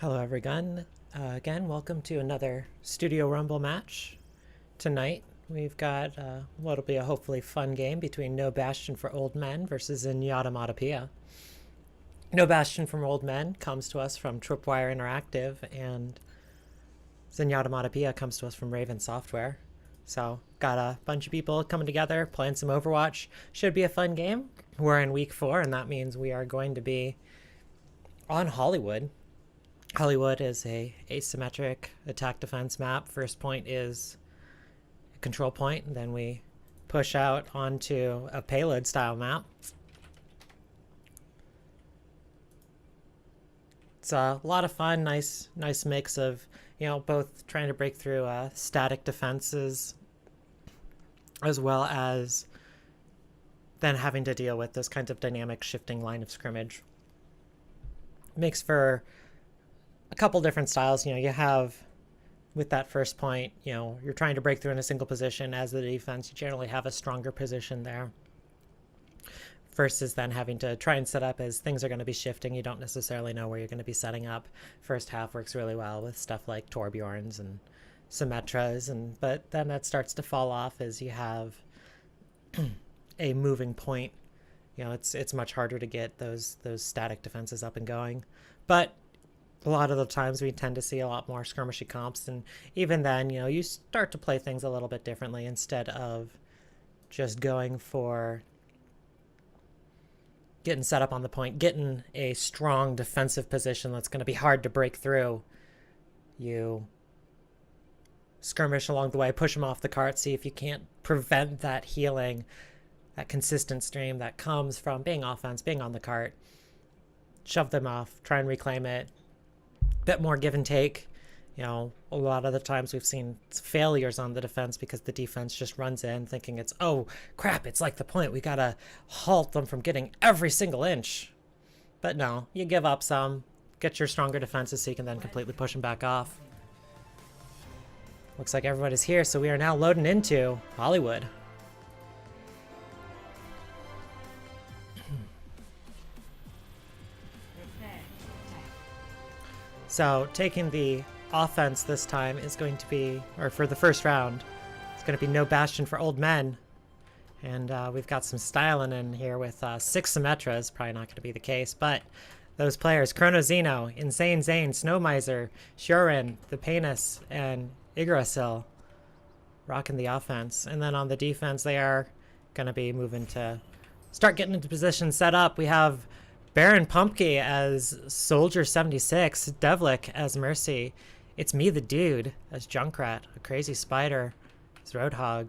Hello everyone. Again, welcome to another Studio Rumble match. Tonight we've got what'll be a hopefully fun game between No Bastion for Old Men versus Zenyattamatopoeia. No Bastion from Old Men comes to us from Tripwire Interactive, and Zenyattamatopoeia comes to us from Raven Software. So got a bunch of people coming together, playing some Overwatch. Should be a fun game. We're in week 4, and that means we are going to be on Hollywood. Hollywood is a asymmetric attack defense map. First point is a control point, and then we push out onto a payload style map. It's a lot of fun, nice mix of, both trying to break through static defenses as well as then having to deal with this kind of dynamic shifting line of scrimmage. Makes for a couple different styles. You have with that first point, you're trying to break through in a single position. As the defense, you generally have a stronger position there versus then having to try and set up as things are going to be shifting. You don't necessarily know where you're going to be setting up. First half works really well with stuff like Torbjorns and Symmetras, but then that starts to fall off as you have a moving point. It's much harder to get those static defenses up and going. But a lot of the times we tend to see a lot more skirmishy comps, and even then, you start to play things a little bit differently instead of just going for getting set up on the point, getting a strong defensive position that's going to be hard to break through. You skirmish along the way, push them off the cart, see if you can't prevent that healing, that consistent stream that comes from being offense, being on the cart. Shove them off, try and reclaim it. Bit more give and take. A lot of the times we've seen failures on the defense because the defense just runs in thinking it's, oh crap, it's like the point, we gotta halt them from getting every single inch. But no, you give up some, get your stronger defenses so you can then completely push them back off. Looks like everybody's here, so we are now loading into Hollywood. So taking the offense this time is going to be, or for the first round, it's going to be No Bastion for Old Men. And we've got some styling in here with 6 Symmetras, probably not going to be the case, but those players, Chrono Zeno, Insane Zane, Snow Miser, Shurin, the Penis, and Yggdrasil, rocking the offense. And then on the defense, they are going to be moving to start getting into position set up. We have Baron Pumpkin as Soldier 76, Devlik as Mercy, It's Me the Dude as Junkrat, a Crazy Spider as Roadhog,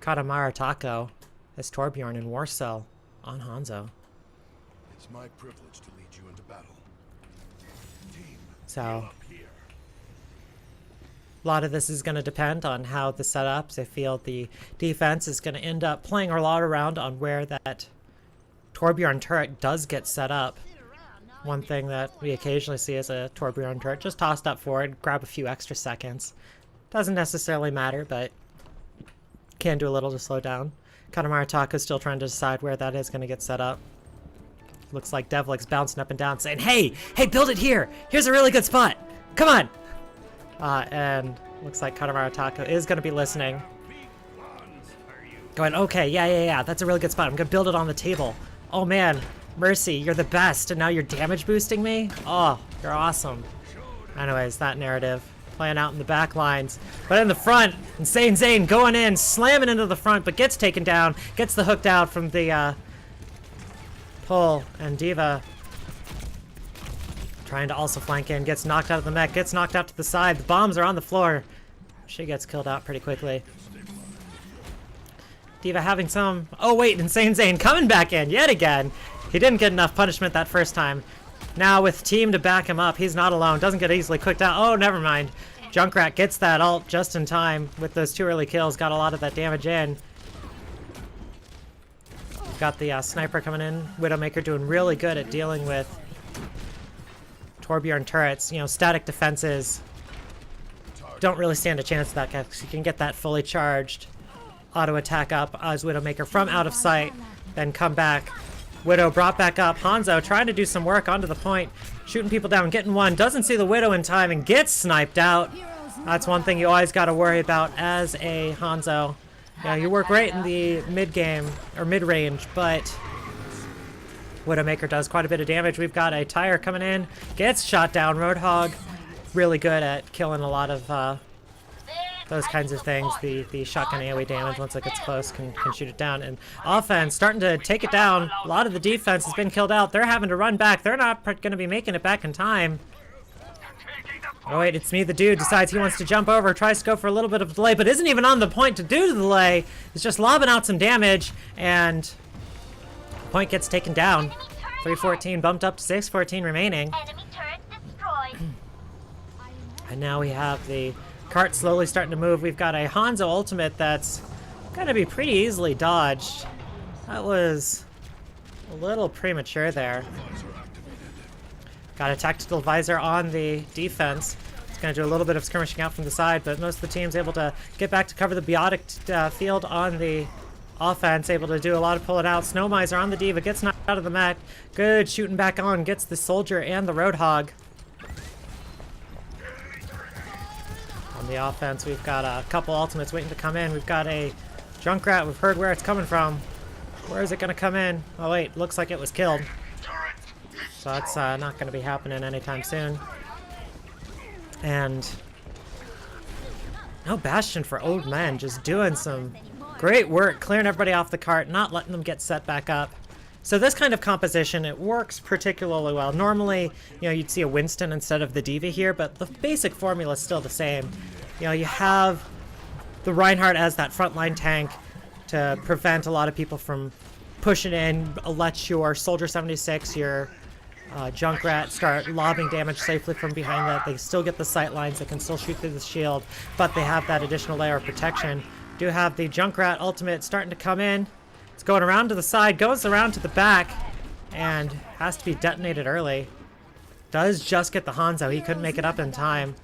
Katamara Taco as Torbjorn, and Warcell on Hanzo. It's my privilege to lead you into battle. Team, so a lot of this is going to depend on how the setups. I feel the defense is going to end up playing a lot around on where that Torbjorn turret does get set up. One thing that we occasionally see is a Torbjorn turret just tossed up forward, grab a few extra seconds. Doesn't necessarily matter, but can do a little to slow down. Katamara Taco is still trying to decide where that is going to get set up. Looks like Devlik's bouncing up and down saying, hey, build it here! Here's a really good spot! Come on! And looks like Katamara Taco is going to be listening. Going, okay, yeah, that's a really good spot. I'm going to build it on the table. Oh man, Mercy, you're the best, and now you're damage boosting me? Oh, you're awesome. Anyways, that narrative playing out in the back lines. But in the front, Insane Zane going in, slamming into the front, but gets taken down, gets the hooked out from the pull, and Diva trying to also flank in, gets knocked out of the mech, gets knocked out to the side. The bombs are on the floor. She gets killed out pretty quickly. Diva having some... Oh wait, Insane Zane coming back in yet again. He didn't get enough punishment that first time. Now with team to back him up, he's not alone. Doesn't get easily cooked out. Oh, never mind. Junkrat gets that ult just in time with those 2 early kills. Got a lot of that damage in. Got the sniper coming in. Widowmaker doing really good at dealing with Torbjorn turrets. Static defenses don't really stand a chance of that because you can get that fully charged auto attack up as Widowmaker from out of sight, then come back. Widow brought back up. Hanzo trying to do some work onto the point. shooting people down, getting one, doesn't see the Widow in time, and gets sniped out. That's one thing you always got to worry about as a Hanzo. Yeah, you work great in the mid-game, or mid-range, but Widowmaker does quite a bit of damage. We've got a tire coming in, gets shot down. Roadhog, really good at killing a lot of those kinds of things. The shotgun AoE damage, once it gets close, can shoot it down. And offense starting to take it down. A lot of the defense has been killed out. They're having to run back. They're not going to be making it back in time. Oh wait, it's me, the dude, decides he wants to jump over, tries to go for a little bit of delay, but isn't even on the point to do the delay. He's just lobbing out some damage, and point gets taken down. 314 bumped up to 614 remaining. And now we have the cart slowly starting to move. We've got a Hanzo ultimate that's going to be pretty easily dodged. That was a little premature there. Got a tactical visor on the defense. It's going to do a little bit of skirmishing out from the side, but most of the team's able to get back to cover the biotic field on the offense, able to do a lot of pull it out. Snow Miser on the Diva, gets knocked out of the mech. Good shooting back on, gets the Soldier and the Roadhog. On the offense, we've got a couple ultimates waiting to come in. We've got a Junkrat. We've heard where it's coming from. Where is it going to come in? Oh wait, looks like it was killed. So that's not going to be happening anytime soon. And no Bastion for old men, just doing some great work, clearing everybody off the cart, not letting them get set back up. So this kind of composition, it works particularly well. Normally, you know, you'd see a Winston instead of the Diva here, but the basic formula is still the same. You know, you have the Reinhardt as that frontline tank to prevent a lot of people from pushing in, let your Soldier 76, your Junkrat start lobbing damage safely from behind that. They still get the sight lines, they can still shoot through the shield, but they have that additional layer of protection. Do have the Junkrat ultimate starting to come in. It's going around to the side, goes around to the back, and has to be detonated early. Does just get the Hanzo, he couldn't make it up in time.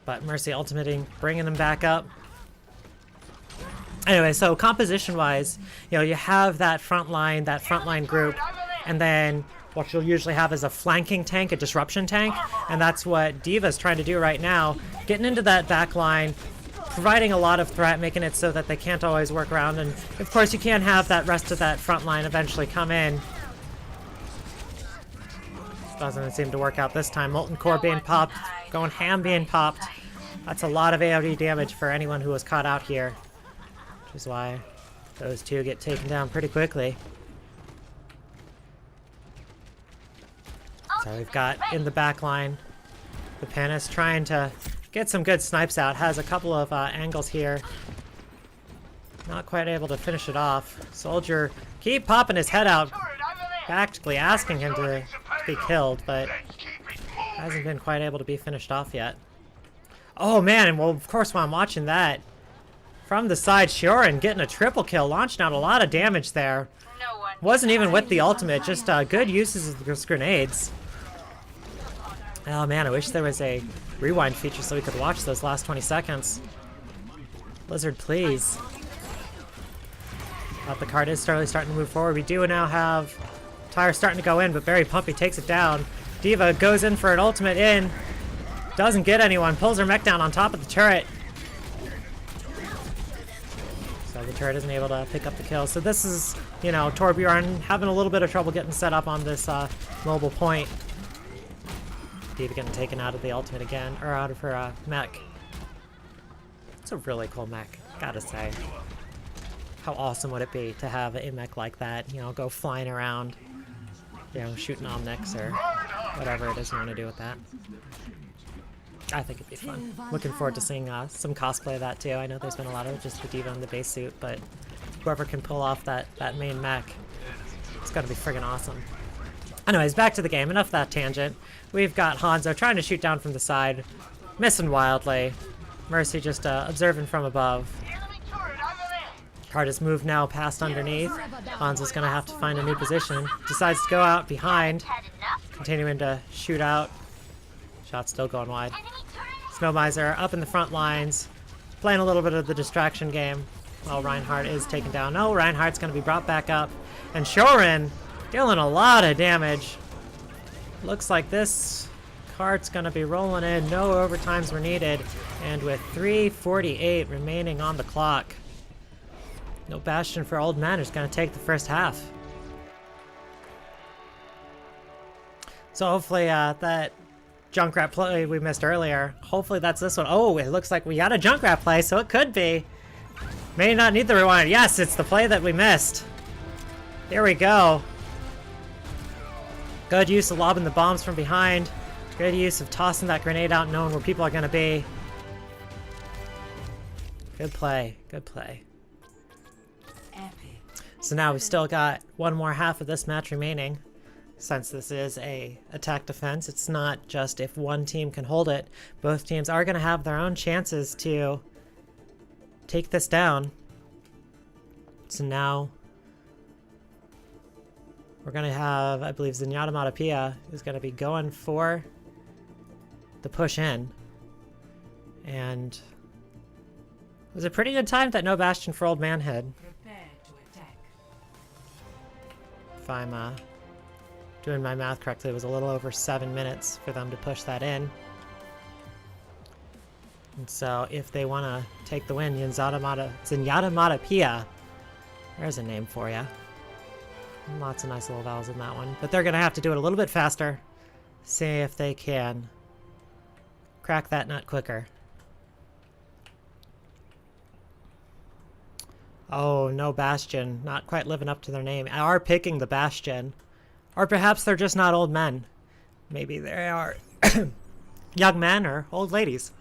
But Mercy ultimating, bringing him back up. Anyway, so composition-wise, you know, you have that front line group, and then what you'll usually have is a flanking tank, a disruption tank, and that's what Diva's trying to do right now. Getting into that back line, providing a lot of threat, making it so that they can't always work around, and of course you can have that rest of that front line eventually come in. Doesn't seem to work out this time. Molten Core being popped, going ham being popped. That's a lot of AoE damage for anyone who was caught out here. Which is why those two get taken down pretty quickly. So we've got in the back line, the Panis trying to get some good snipes out. Has a couple of angles here. Not quite able to finish it off. Soldier keep popping his head out, practically asking him to be killed, but hasn't been quite able to be finished off yet. Oh man, and well, of course, while I'm watching that, from the side, Shorin getting a triple kill, launching out a lot of damage there. Wasn't even with the ultimate, just good uses of those grenades. Oh man, I wish there was a rewind feature so we could watch those last 20 seconds. Blizzard, please. But the card is starting to move forward. We do now have Tire starting to go in, but Barry Pumpy takes it down. Diva goes in for an ultimate in. Doesn't get anyone, pulls her mech down on top of the turret. So the turret isn't able to pick up the kill. So this is, you know, Torbjorn having a little bit of trouble getting set up on this mobile point. Diva getting taken out of the ultimate again, or out of her mech. It's a really cool mech, gotta say. How awesome would it be to have a mech like that, you know, go flying around, you know, shooting omnics or whatever it is you want to do with that. I think it'd be fun. Looking forward to seeing some cosplay of that too. I know there's been a lot of just the Diva in the base suit, but whoever can pull off that main mech, it's gotta be friggin' awesome. Anyways, back to the game. Enough of that tangent. We've got Hanzo trying to shoot down from the side, missing wildly. Mercy just observing from above. Card has moved now past underneath. Hanzo's gonna have to find a new position. Decides to go out behind, continuing to shoot out. Shot still going wide. Snow Miser up in the front lines, playing a little bit of the distraction game while Reinhardt is taken down. No, Reinhardt's going to be brought back up. And Shorin Dealing a lot of damage. Looks like this cart's gonna be rolling in. No overtimes were needed. And with 3:48 remaining on the clock, no Bastion for Old Men is gonna take the first half. So hopefully that Junkrat play we missed earlier, hopefully that's this one. Oh, it looks like we got a Junkrat play, so it could be. May not need the rewind. Yes, it's the play that we missed. Here we go. Good use of lobbing the bombs from behind. Good use of tossing that grenade out knowing where people are going to be. Good play. Good play. So now we've still got one more half of this match remaining. Since this is a attack defense, it's not just if one team can hold it. Both teams are going to have their own chances to take this down. So now we're going to have, I believe, Zenyattamatopoeia is going to be going for the push in. And it was a pretty good time that no Bastion for Old Man had. If I'm doing my math correctly, it was a little over 7 minutes for them to push that in. And so if they want to take the win, Zenyattamatopoeia, there's a name for you. Lots of nice little vowels in that one. But they're going to have to do it a little bit faster. See if they can crack that nut quicker. Oh, no Bastion. Not quite living up to their name. Are picking the Bastion. Or perhaps they're just not old men. Maybe they are young men or old ladies.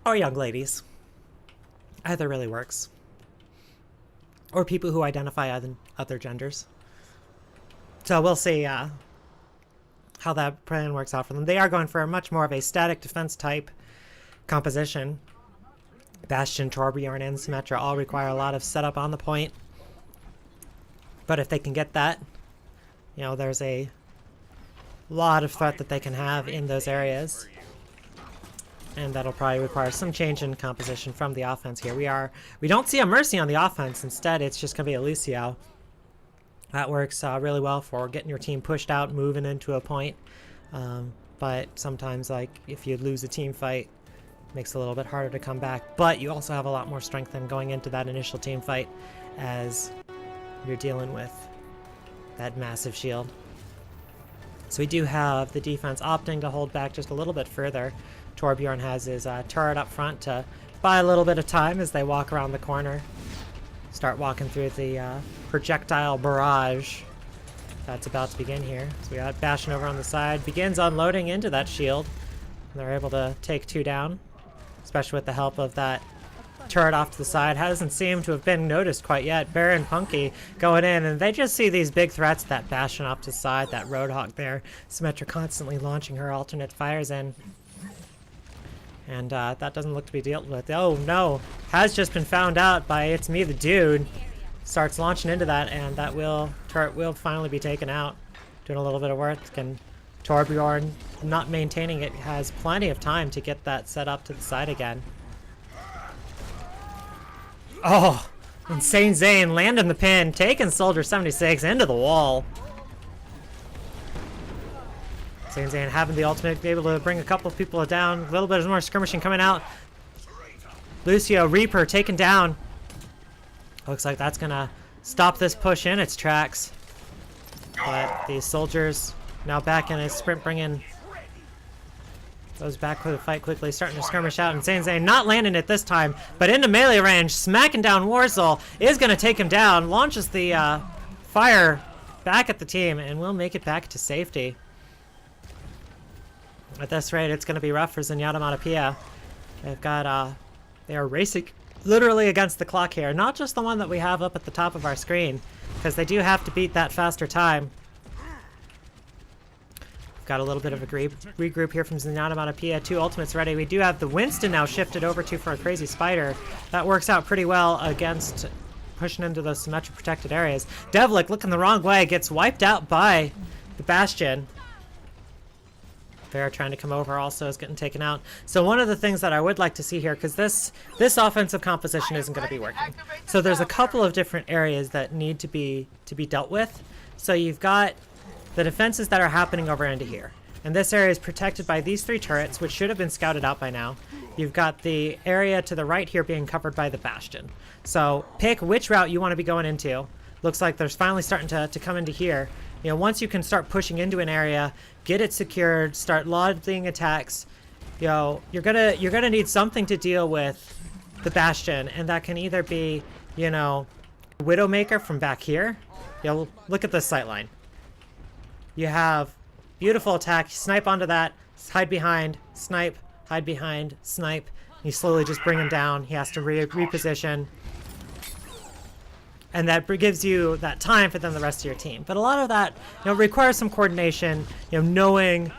Or young ladies. Either really works. Or people who identify other genders. So we'll see how that plan works out for them. They are going for a much more of a static defense type composition. Bastion, Torbjorn, and Symmetra all require a lot of setup on the point. But if they can get that, you know, there's a lot of threat that they can have in those areas. And that'll probably require some change in composition from the offense here. We don't see a Mercy on the offense. Instead, it's just going to be a Lucio. That works really well for getting your team pushed out, moving into a point. But sometimes, like, if you lose a team fight, it makes it a little bit harder to come back. But you also have a lot more strength than going into that initial team fight as you're dealing with that massive shield. So we do have the defense opting to hold back just a little bit further. Torbjorn has his turret up front to buy a little bit of time as they walk around the corner. Start walking through the projectile barrage that's about to begin here. So we got Bastion over on the side. Begins unloading into that shield. And they're able to take 2 down, especially with the help of that turret off to the side. Hasn't seemed to have been noticed quite yet. Bear and Punky going in, and they just see these big threats. That Bastion off to the side, that Roadhog there. Symmetra constantly launching her alternate fires in. And that doesn't look to be dealt with. Oh no, has just been found out by It's Me the Dude. Starts launching into that, and that turret will finally be taken out. Doing a little bit of work. Can Torbjorn, not maintaining it, has plenty of time to get that set up to the side again. Oh, Insane Zane landing the pin, taking Soldier 76 into the wall. Insane Zane having the ultimate, be able to bring a couple of people down. A little bit more skirmishing coming out. Lucio, Reaper taken down. Looks like that's gonna stop this push in its tracks. But the soldiers now back in a sprint, bringing those back for the fight quickly, starting to skirmish out. Insane Zane not landing it this time, but into melee range, smacking down Warzel, is going to take him down, launches the fire back at the team, and will make it back to safety. At this rate, it's going to be rough for Zenyattamatopoeia. They've got, they are racing literally against the clock here, not just the one that we have up at the top of our screen, because they do have to beat that faster time. Got a little bit of a regroup here from Zenyattamatopoeia. 2 ultimates ready. We do have the Winston now shifted over to for a Crazy Spider. That works out pretty well against pushing into those Symmetra protected areas. Devlik looking the wrong way, gets wiped out by the Bastion. Fair trying to come over also is getting taken out. So one of the things that I would like to see here, because this offensive composition isn't going to be working. So there's a couple of different areas that need to be dealt with. So you've got the defenses that are happening over into here. And this area is protected by these 3 turrets, which should have been scouted out by now. You've got the area to the right here being covered by the Bastion. So pick which route you want to be going into. Looks like there's finally starting to come into here. You know, once you can start pushing into an area, get it secured, start lobbing attacks, you know, you're gonna need something to deal with the Bastion, and that can either be, you know, Widowmaker from back here. You know, look at this sightline. You have beautiful attack, snipe onto that, hide behind, snipe, hide behind, snipe. You slowly just bring him down. He has to reposition. And that gives you that time for then the rest of your team. But a lot of that, you know, requires some coordination, you know, knowing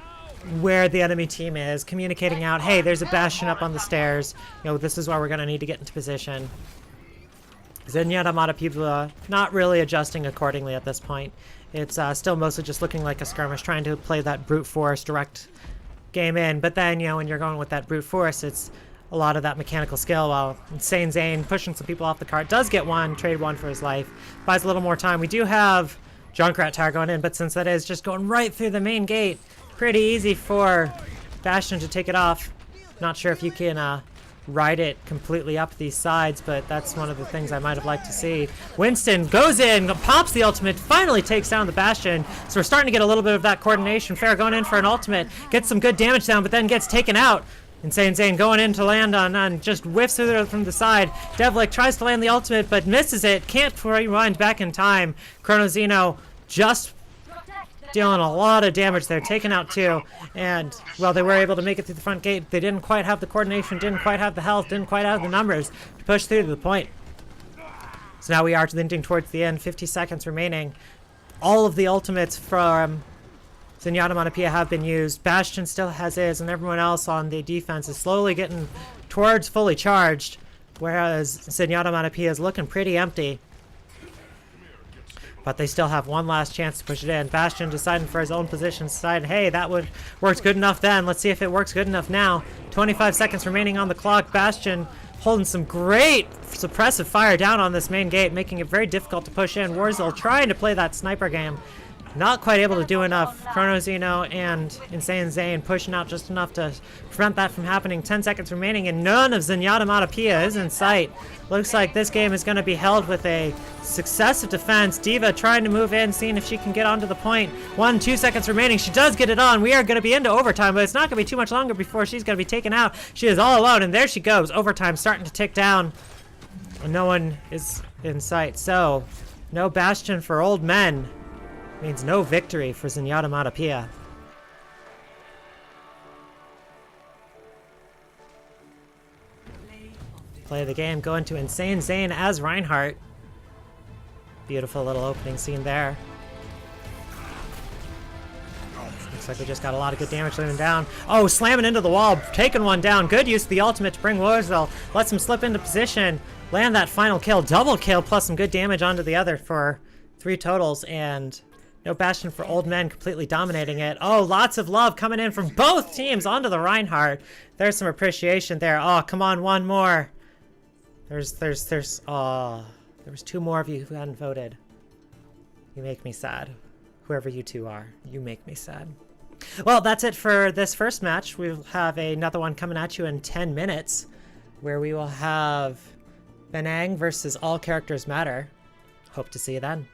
where the enemy team is, communicating out, hey, there's a Bastion up on the stairs. You know, this is why we're going to need to get into position. Zenyattamatopoeia not really adjusting accordingly at this point. It's still mostly just looking like a skirmish, trying to play that brute force direct game in. But then, you know, when you're going with that brute force, it's a lot of that mechanical skill. While Insane Zane pushing some people off the cart does get one, trade one for his life, buys a little more time. We do have Junkrat Tower going in, but since that is just going right through the main gate, pretty easy for Bastion to take it off. Not sure if you can ride it completely up these sides, but that's one of the things I might have liked to see. Winston goes in, pops the ultimate, finally takes down the Bastion. So we're starting to get a little bit of that coordination. Fair going in for an ultimate, gets some good damage down, but then gets taken out. Insane Zane going in to land on just whiffs through there from the side. Devlik tries to land the ultimate, but misses it. Can't rewind back in time. Chronozeno just dealing a lot of damage there, taking out 2. And, well, they were able to make it through the front gate. They didn't quite have the coordination, didn't quite have the health, didn't quite have the numbers to push through to the point. So now we are tending towards the end, 50 seconds remaining. All of the ultimates from Zenyattamatopoeia have been used. Bastion still has his, and everyone else on the defense is slowly getting towards fully charged, whereas Zenyattamatopoeia is looking pretty empty. But they still have one last chance to push it in. Bastion deciding for his own position, deciding, hey, that works good enough then. Let's see if it works good enough now. 25 seconds remaining on the clock. Bastion holding some great suppressive fire down on this main gate, making it very difficult to push in. Warzel trying to play that sniper game. Not quite able to do enough. Chronozeno and Insane Zane pushing out just enough to prevent that from happening. 10 seconds remaining, and none of Zenyattamatopoeia is in sight. Looks like this game is going to be held with a successive defense. Diva trying to move in, seeing if she can get onto the point. 2 seconds remaining. She does get it on. We are going to be into overtime, but it's not going to be too much longer before she's going to be taken out. She is all alone, and there she goes. Overtime starting to tick down, and no one is in sight. So, no Bastion for old men. Means no victory for Zenyattamatopoeia. Play the game, go into Insane Zane as Reinhardt. Beautiful little opening scene there. Looks like we just got a lot of good damage leaving down. Oh, slamming into the wall, taking one down. Good use of the ultimate to bring Warzel. Lets him slip into position. Land that final kill. Double kill plus some good damage onto the other for 3 totals. And no Bastion for old men, completely dominating it. Oh, lots of love coming in from both teams onto the Reinhardt. There's some appreciation there. Oh, come on, one more. There was 2 more of you who hadn't voted. You make me sad. Whoever you 2 are, you make me sad. Well, that's it for this first match. We'll have another one coming at you in 10 minutes, where we will have Benang versus All Characters Matter. Hope to see you then.